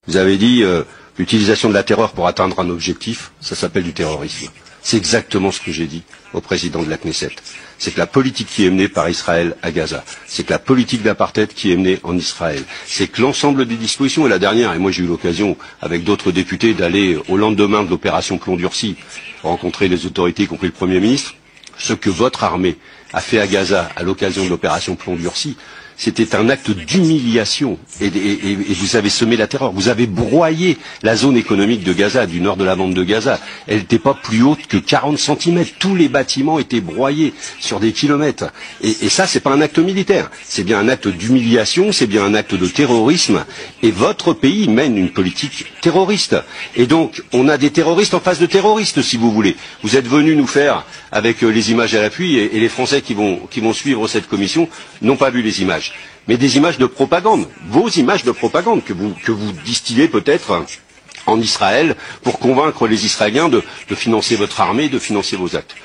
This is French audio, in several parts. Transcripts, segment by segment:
Vous avez dit l'utilisation de la terreur pour atteindre un objectif, ça s'appelle du terrorisme. C'est exactement ce que j'ai dit au président de la Knesset. C'est que la politique qui est menée par Israël à Gaza, c'est que la politique d'apartheid qui est menée en Israël, c'est que l'ensemble des dispositions, et la dernière, et moi j'ai eu l'occasion avec d'autres députés d'aller au lendemain de l'opération Plomb Durci, rencontrer les autorités, y compris le Premier ministre, ce que votre armée a fait à Gaza à l'occasion de l'opération Plomb Durci, c'était un acte d'humiliation et vous avez semé la terreur. Vous avez broyé la zone économique de Gaza, du nord de la bande de Gaza. Elle n'était pas plus haute que 40 cm. Tous les bâtiments étaient broyés sur des kilomètres. Et ça, c'est pas un acte militaire. C'est bien un acte d'humiliation, c'est bien un acte de terrorisme. Et votre pays mène une politique terroriste. Et donc, on a des terroristes en face de terroristes, si vous voulez. Vous êtes venus nous faire, avec les images à l'appui, et les Français qui vont suivre cette commission n'ont pas vu les images. Mais des images de propagande, vos images de propagande que vous distillez peut-être en Israël pour convaincre les Israéliens de financer votre armée, de financer vos actes.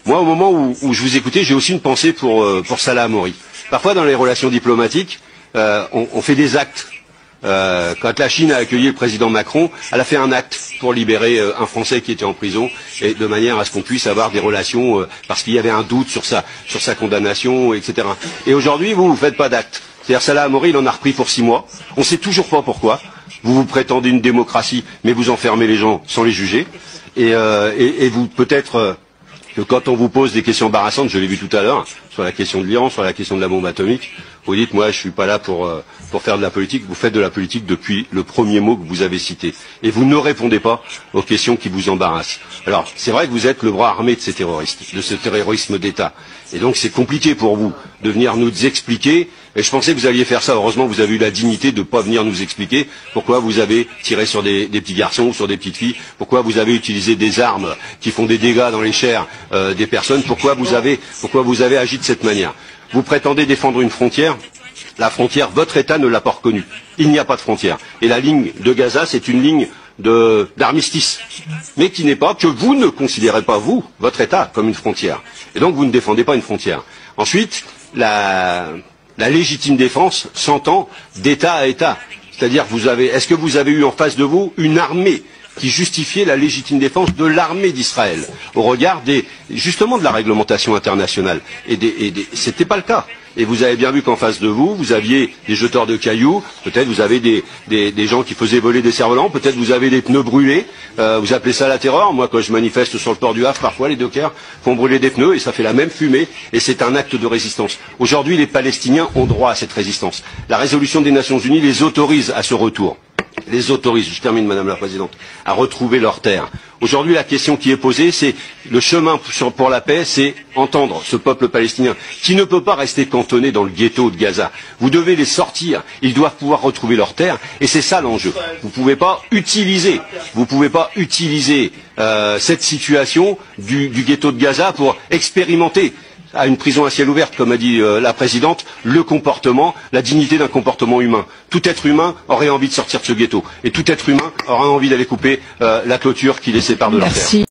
Moi, au moment où je vous écoutais, j'ai aussi une pensée pour Salah Hamouri. Parfois, dans les relations diplomatiques, on fait des actes. Quand la Chine a accueilli le président Macron, elle a fait un acte pour libérer un Français qui était en prison, et de manière à ce qu'on puisse avoir des relations, parce qu'il y avait un doute sur sa condamnation, etc. Et aujourd'hui, vous faites pas d'acte. C'est-à-dire Salah Hamouri, il en a repris pour 6 mois. On ne sait toujours pas pourquoi. Vous prétendez une démocratie, mais vous enfermez les gens sans les juger. Et vous, peut-être que quand on vous pose des questions embarrassantes, je l'ai vu tout à l'heure, sur la question de l'Iran, sur la question de la bombe atomique, vous dites, moi, je suis pas là pour faire de la politique. Vous faites de la politique depuis le premier mot que vous avez cité. Et vous ne répondez pas aux questions qui vous embarrassent. Alors, c'est vrai que vous êtes le bras armé de ces terroristes, de ce terrorisme d'État. Et donc, c'est compliqué pour vous de venir nous expliquer. Et je pensais que vous alliez faire ça. Heureusement, vous avez eu la dignité de ne pas venir nous expliquer pourquoi vous avez tiré sur des petits garçons ou sur des petites filles, pourquoi vous avez utilisé des armes qui font des dégâts dans les chairs des personnes, pourquoi vous avez agi de cette manière. Vous prétendez défendre une frontière. La frontière, votre État ne l'a pas reconnue. Il n'y a pas de frontière. Et la ligne de Gaza, c'est une ligne d'armistice, mais qui n'est pas, que vous ne considérez pas, vous, votre État, comme une frontière. Et donc vous ne défendez pas une frontière. Ensuite, la légitime défense s'entend d'État à État. C'est-à-dire, est-ce que vous avez eu en face de vous une armée qui justifiait la légitime défense de l'armée d'Israël au regard justement de la réglementation internationale. C'était pas le cas. Et vous avez bien vu qu'en face de vous, vous aviez des jeteurs de cailloux, peut-être vous avez des gens qui faisaient voler des cerfs-volants, peut-être vous avez des pneus brûlés, vous appelez ça la terreur. Moi, quand je manifeste sur le port du Havre, parfois les dockers font brûler des pneus et ça fait la même fumée et c'est un acte de résistance. Aujourd'hui, les Palestiniens ont droit à cette résistance. La résolution des Nations Unies les autorise à ce retour. Les autorise, je termine Madame la Présidente, à retrouver leurs terres. Aujourd'hui, la question qui est posée, c'est le chemin pour la paix, c'est entendre ce peuple palestinien qui ne peut pas rester cantonné dans le ghetto de Gaza. Vous devez les sortir, ils doivent pouvoir retrouver leurs terres, et c'est ça l'enjeu. Vous ne pouvez pas utiliser cette situation du ghetto de Gaza pour expérimenter à une prison à ciel ouvert, comme a dit la présidente, le comportement, la dignité d'un comportement humain. Tout être humain aurait envie de sortir de ce ghetto. Et tout être humain aura envie d'aller couper la clôture qui les sépare de leur terre.